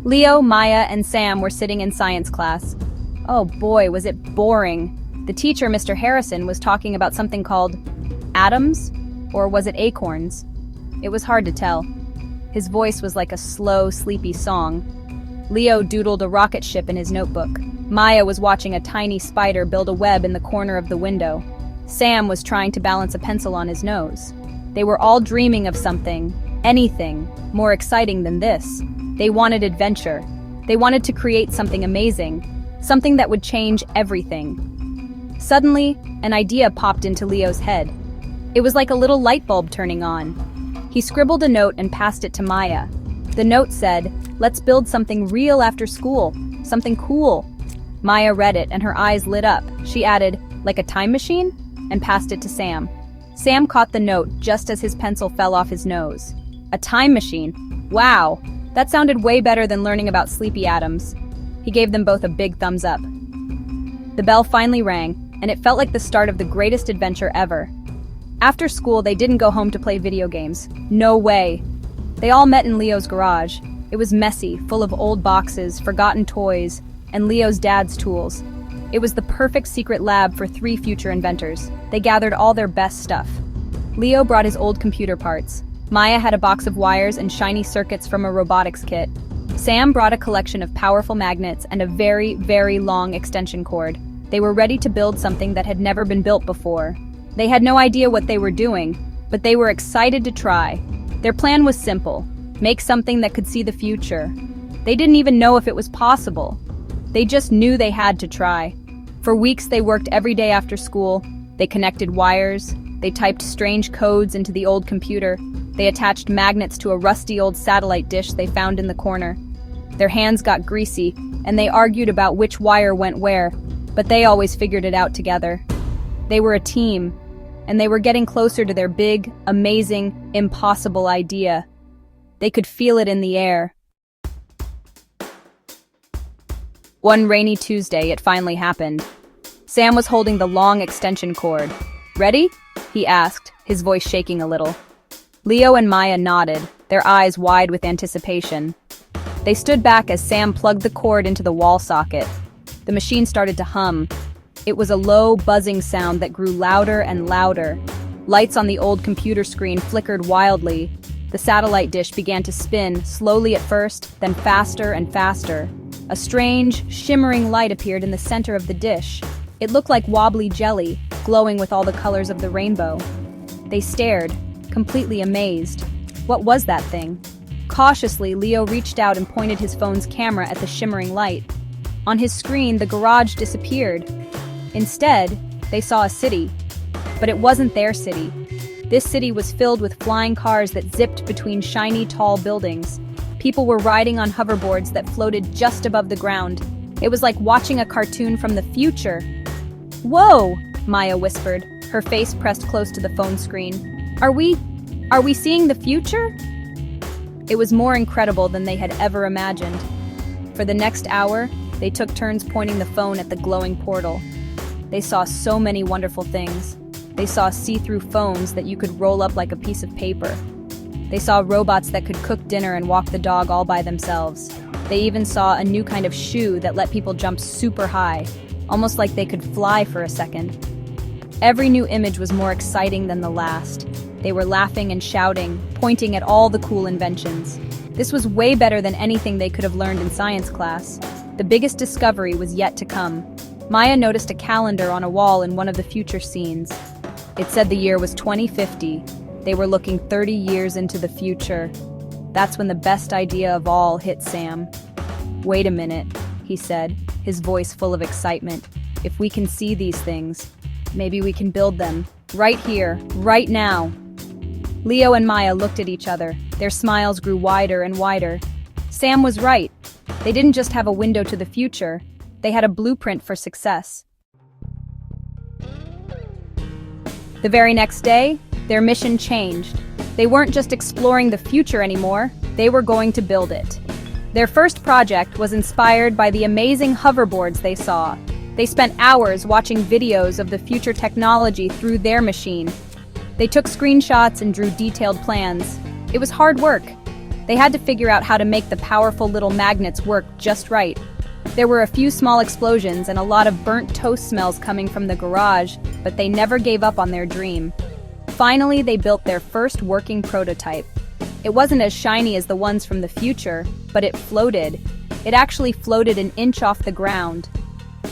Leo, Maya, and Sam were sitting in science class. Oh boy, was it boring. The teacher, Mr. Harrison, was talking about something called atoms, or was it acorns? It was hard to tell. His voice was like a slow, sleepy song. Leo doodled a rocket ship in his notebook. Maya was watching a tiny spider build a web in the corner of the window. Sam was trying to balance a pencil on his nose. They were all dreaming of something, anything, more exciting than this. They wanted adventure. They wanted to create something amazing, something that would change everything. Suddenly, an idea popped into Leo's head. It was like a little light bulb turning on. He scribbled a note and passed it to Maya. The note said, "Let's build something real after school, something cool." Maya read it and her eyes lit up. She added, "Like a time machine?" and passed it to Sam. Sam caught the note just as his pencil fell off his nose. A time machine? Wow! That sounded way better than learning about sleepy atoms. He gave them both a big thumbs up. The bell finally rang, and it felt like the start of the greatest adventure ever. After school, they didn't go home to play video games. No way. They all met in Leo's garage. It was messy, full of old boxes, forgotten toys, and Leo's dad's tools. It was the perfect secret lab for 3 future inventors. They gathered all their best stuff. Leo brought his old computer parts. Maya had a box of wires and shiny circuits from a robotics kit. Sam brought a collection of powerful magnets and a very, very long extension cord. They were ready to build something that had never been built before. They had no idea what they were doing, but they were excited to try. Their plan was simple: make something that could see the future. They didn't even know if it was possible. They just knew they had to try. For weeks they worked every day after school. They connected wires. They typed strange codes into the old computer. They attached magnets to a rusty old satellite dish they found in the corner. Their hands got greasy, and they argued about which wire went where, but they always figured it out together. They were a team, and they were getting closer to their big, amazing, impossible idea. They could feel it in the air. One rainy Tuesday, it finally happened. Sam was holding the long extension cord. "Ready?" he asked, his voice shaking a little. Leo and Maya nodded, their eyes wide with anticipation. They stood back as Sam plugged the cord into the wall socket. The machine started to hum. It was a low, buzzing sound that grew louder and louder. Lights on the old computer screen flickered wildly. The satellite dish began to spin, slowly at first, then faster and faster. A strange, shimmering light appeared in the center of the dish. It looked like wobbly jelly, glowing with all the colors of the rainbow. They stared, completely amazed. What was that thing? Cautiously, Leo reached out and pointed his phone's camera at the shimmering light. On his screen, the garage disappeared. Instead, they saw a city. But it wasn't their city. This city was filled with flying cars that zipped between shiny, tall buildings. People were riding on hoverboards that floated just above the ground. It was like watching a cartoon from the future. "Whoa!" Maya whispered, her face pressed close to the phone screen. Are we seeing the future?" It was more incredible than they had ever imagined. For the next hour, they took turns pointing the phone at the glowing portal. They saw so many wonderful things. They saw see-through phones that you could roll up like a piece of paper. They saw robots that could cook dinner and walk the dog all by themselves. They even saw a new kind of shoe that let people jump super high, almost like they could fly for a second. Every new image was more exciting than the last. They were laughing and shouting, pointing at all the cool inventions. This was way better than anything they could have learned in science class. The biggest discovery was yet to come. Maya noticed a calendar on a wall in one of the future scenes. It said the year was 2050. They were looking 30 years into the future. That's when the best idea of all hit Sam. "Wait a minute," he said, his voice full of excitement. "If we can see these things, maybe we can build them. Right here, right now." Leo and Maya looked at each other. Their smiles grew wider and wider. Sam was right. They didn't just have a window to the future. They had a blueprint for success. The very next day, their mission changed. They weren't just exploring the future anymore. They were going to build it. Their first project was inspired by the amazing hoverboards they saw. They spent hours watching videos of the future technology through their machine. They took screenshots and drew detailed plans. It was hard work. They had to figure out how to make the powerful little magnets work just right. There were a few small explosions and a lot of burnt toast smells coming from the garage, but they never gave up on their dream. Finally, they built their first working prototype. It wasn't as shiny as the ones from the future, but it floated. It actually floated an inch off the ground.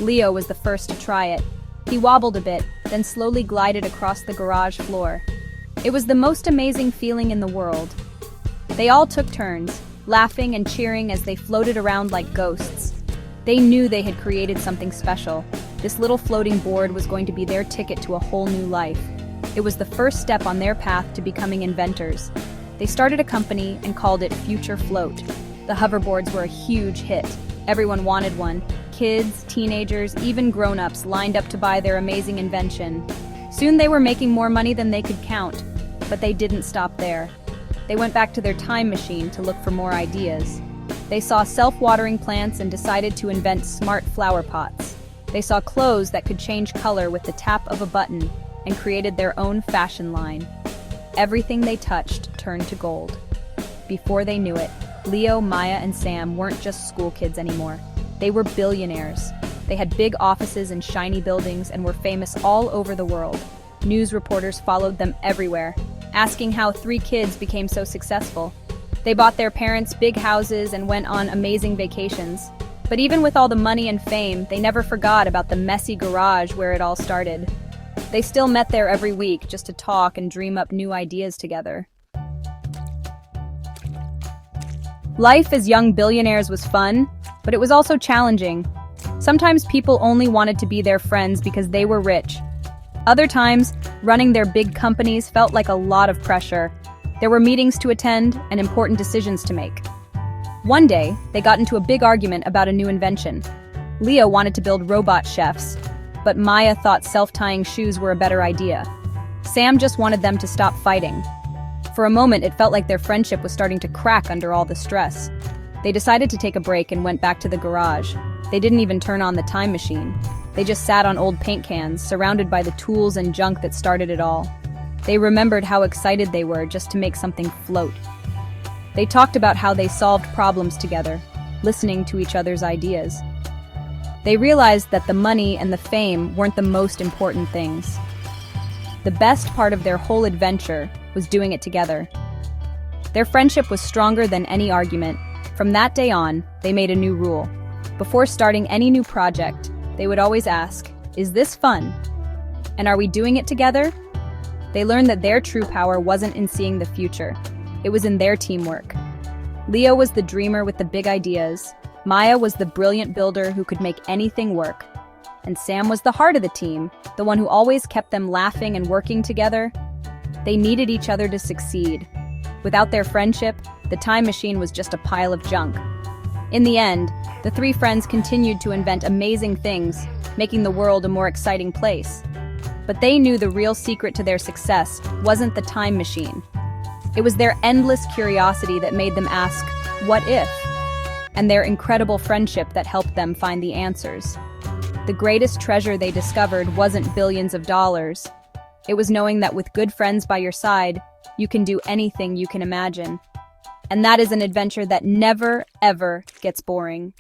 Leo was the first to try it. He wobbled a bit, then slowly glided across the garage floor. It was the most amazing feeling in the world. They all took turns, laughing and cheering as they floated around like ghosts. They knew they had created something special. This little floating board was going to be their ticket to a whole new life. It was the first step on their path to becoming inventors. They started a company and called it Future Float. The hoverboards were a huge hit. Everyone wanted one. Kids, teenagers, even grown-ups lined up to buy their amazing invention. Soon they were making more money than they could count, but they didn't stop there. They went back to their time machine to look for more ideas. They saw self-watering plants and decided to invent smart flower pots. They saw clothes that could change color with the tap of a button and created their own fashion line. Everything they touched turned to gold. Before they knew it, Leo, Maya, and Sam weren't just school kids anymore. They were billionaires. They had big offices in shiny buildings and were famous all over the world. News reporters followed them everywhere, asking how 3 kids became so successful. They bought their parents big houses and went on amazing vacations. But even with all the money and fame, they never forgot about the messy garage where it all started. They still met there every week just to talk and dream up new ideas together. Life as young billionaires was fun, but it was also challenging. Sometimes people only wanted to be their friends because they were rich. Other times, running their big companies felt like a lot of pressure. There were meetings to attend and important decisions to make. One day, they got into a big argument about a new invention. Leo wanted to build robot chefs, but Maya thought self-tying shoes were a better idea. Sam just wanted them to stop fighting. For a moment, it felt like their friendship was starting to crack under all the stress. They decided to take a break and went back to the garage. They didn't even turn on the time machine. They just sat on old paint cans, surrounded by the tools and junk that started it all. They remembered how excited they were just to make something float. They talked about how they solved problems together, listening to each other's ideas. They realized that the money and the fame weren't the most important things. The best part of their whole adventure was doing it together. Their friendship was stronger than any argument. From that day on, they made a new rule. Before starting any new project, they would always ask, "Is this fun? And are we doing it together?" They learned that their true power wasn't in seeing the future. It was in their teamwork. Leo was the dreamer with the big ideas. Maya was the brilliant builder who could make anything work. And Sam was the heart of the team, the one who always kept them laughing and working together. They needed each other to succeed. Without their friendship, the time machine was just a pile of junk. In the end, the 3 friends continued to invent amazing things, making the world a more exciting place. But they knew the real secret to their success wasn't the time machine. It was their endless curiosity that made them ask, "What if?" and their incredible friendship that helped them find the answers. The greatest treasure they discovered wasn't billions of dollars. It was knowing that with good friends by your side, you can do anything you can imagine. And that is an adventure that never, ever gets boring.